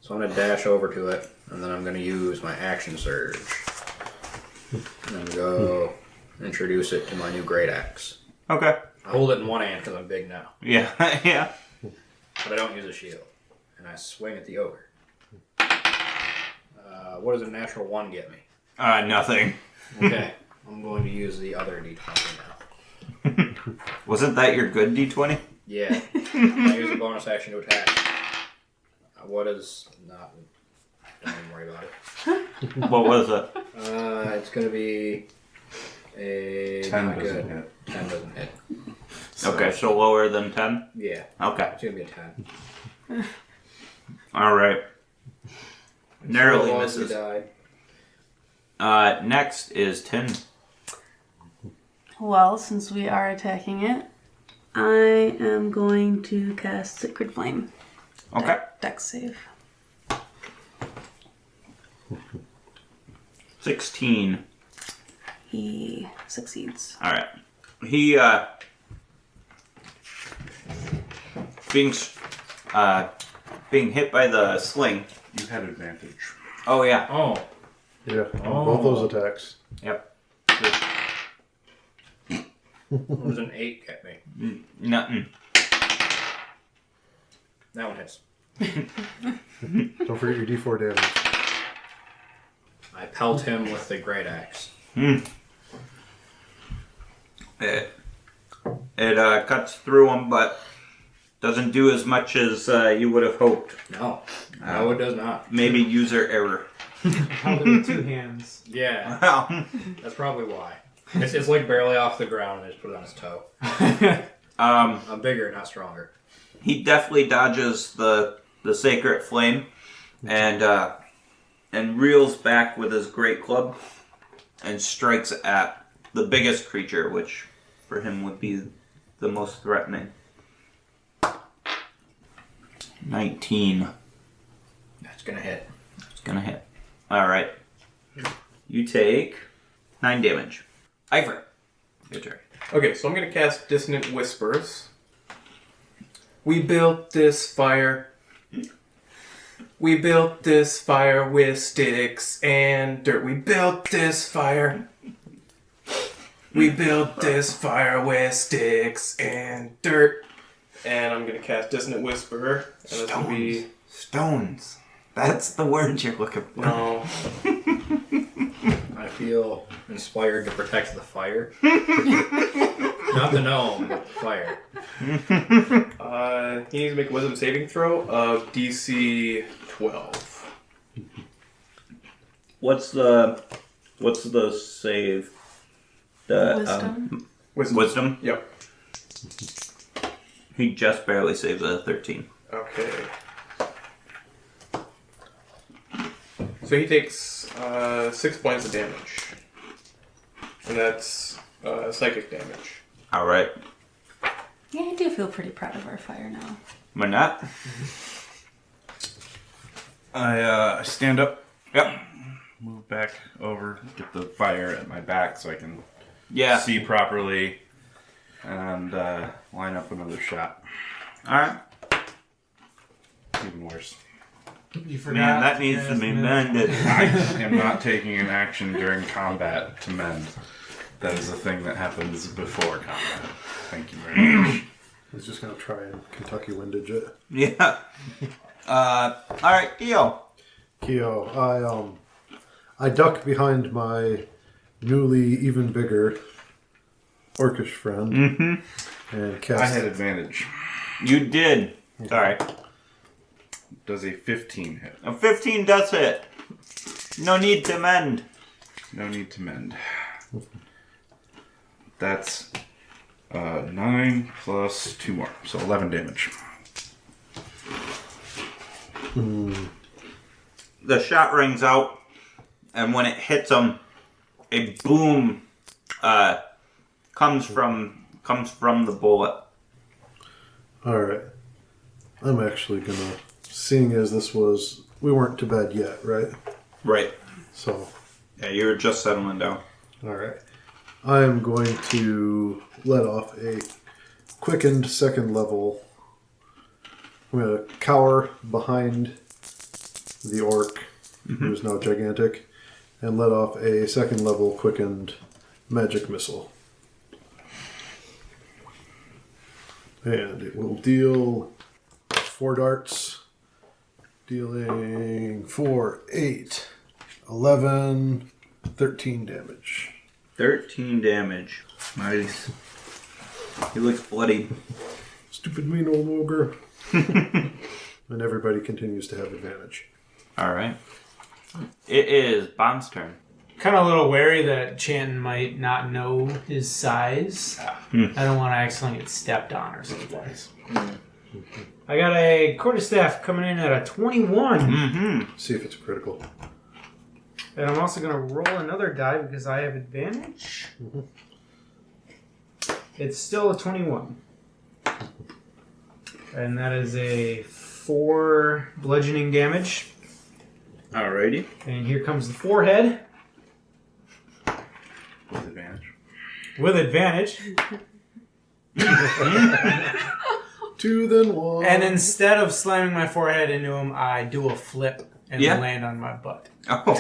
So I'm going to dash over to it, and then I'm going to use my action surge. And then go introduce it to my new great axe. Okay. I hold it in one hand because I'm big now, Yeah. Yeah. but I don't use a shield. And I swing at the ogre. What does a natural 1 get me? Nothing. Okay, I'm going to use the other d20 now. Wasn't that your good D20? Yeah, I use a bonus action to attack. What is not? Don't even worry about it. What was it? It's going to be a 10 not doesn't good. hit. 10 doesn't hit. Okay, so lower than 10? Yeah, Okay. it's going to be a 10. Alright. Narrowly So long as we misses. died. Next is Tin. Well, since we are attacking it, I am going to cast Sacred Flame. Okay. Dex save. 16. He succeeds. Alright. He, being hit by the sling. You had advantage. Oh, yeah. Oh, Yeah, Oh. both those attacks. Yep. what does an 8 get me? Nothing. That one hits. Don't forget your D4 damage. I pelt him with the great axe. It cuts through him, but doesn't do as much as you would have hoped. No, no, it does not. Maybe user error. Held it with 2 hands. Yeah, Wow. that's probably why. It's like barely off the ground and I just put it on his toe. I'm bigger, not stronger. He definitely dodges the sacred flame and reels back with his great club and strikes at the biggest creature, which for him would be the most threatening. 19. That's gonna hit. It's gonna hit. Alright. You take 9 damage. Ivor, your turn. Okay, so I'm going to cast Dissonant Whispers. We built this fire. We built this fire with sticks and dirt. We built this fire. We built this fire with sticks and dirt. And I'm going to cast Dissonant Whisper. And that's going to be... Stones. That's the word you're looking for. No. I feel inspired to protect the fire. Not the gnome, but the fire. He needs to make a Wisdom saving throw of DC 12. What's the save? The Wisdom? Wisdom. Yep. He just barely saves a 13. Okay. So he takes 6 points of damage. And that's psychic damage. All right. Yeah, I do feel pretty proud of our fire now. Manette? I stand up, Yep. move back over, get the fire at my back so I can Yeah. see properly, and line up another shot. Alright. Even worse. You forgot. Man, that needs to be mended. I am not taking an action during combat to mend. That is a thing that happens before combat. Thank you very much. He's just gonna try and Kentucky windage it. Yeah. Alright, Keo. Keo, I duck behind my newly even bigger orcish friend and I cast. had advantage. You did. Sorry. Does a 15 hit? A 15 does hit. No need to mend. No need to mend. That's 9 plus 2 more, so 11 damage. The shot rings out, and when it hits him, a boom comes from the bullet. All right. I'm actually gonna, seeing as we weren't to bed yet, right? Right. So, Yeah, you were just settling down. all right. I am going to let off a quickened second level. I'm gonna cower behind the orc, who is now gigantic, and let off a second level quickened magic missile. And it will deal 4 darts, dealing 4, 8, 11, 13 damage. 13 damage. Nice. He looks bloody. Stupid mean old ogre. And everybody continues to have advantage. Alright. It is Bomb's turn. Kind of a little wary that Chanton might not know his size. I don't want to accidentally get stepped on or something. I got a quarterstaff coming in at a 21. Mm-hmm. See if it's critical. And I'm also going to roll another die because I have advantage. It's still a 21. And that is a 4 bludgeoning damage. Alrighty. And here comes the forehead. With advantage. With advantage. 2 then 1. And instead of slamming my forehead into him, I do a flip and land on my butt. Oh.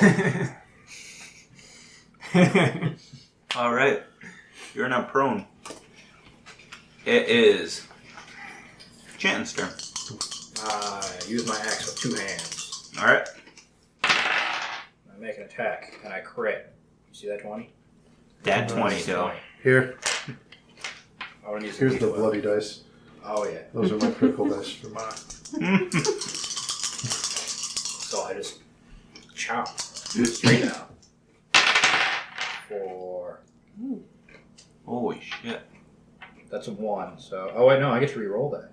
Alright. You're not prone. It is Chanton's turn. Use my axe with 2 hands. Alright. I make an attack, and I crit. You see that 20? That 20 though. Here, I want to use here's the D12. bloody dice. Oh, yeah. Those are my critical dice for mine. So I just chop straight out. 4. Holy shit. That's a 1. So, oh wait, no, I get to re-roll that.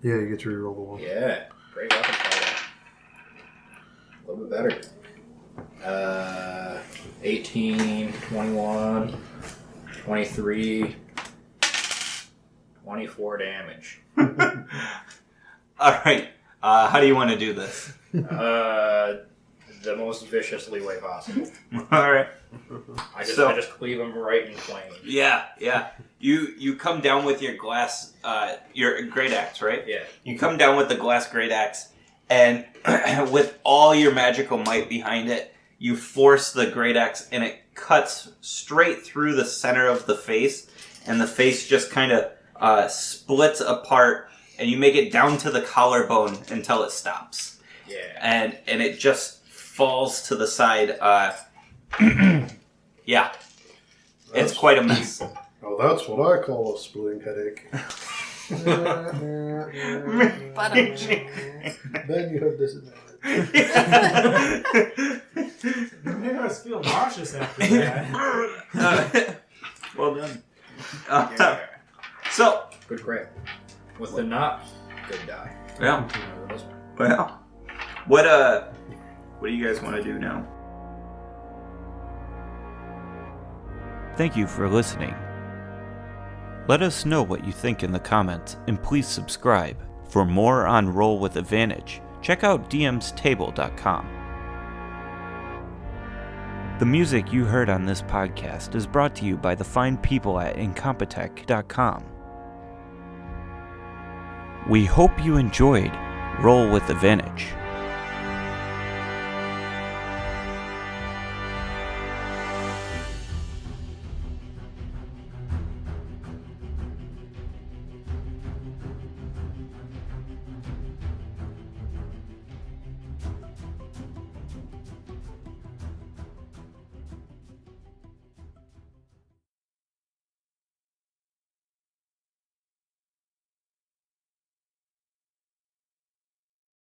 Yeah, you get to reroll the 1. Yeah, great weapon fighter. A little bit better. 18, 21, 23, 24 damage. Alright. How do you want to do this? The most viciously way possible. Alright. I just cleave him right in twain. Yeah, yeah. You come down with your glass, your great axe, right? Yeah. You come down with the glass great axe, and with all your magical might behind it, you force the great axe, and it cuts straight through the center of the face, and the face just kind of splits apart, and you make it down to the collarbone until it stops. Yeah. And it just falls to the side. Yeah. It's quite a mess. Oh, that's what I call a splitting headache. Then you have disadvantage. Maybe I was feeling nauseous after that. Well done. Yeah. So, Good crit. With the not, good die. yeah. Well, what do you guys want to do now? Thank you for listening. Let us know what you think in the comments, and please subscribe. For more on Roll with Advantage, check out dmstable.com. The music you heard on this podcast is brought to you by the fine people at incompetech.com. We hope you enjoyed Roll with Advantage.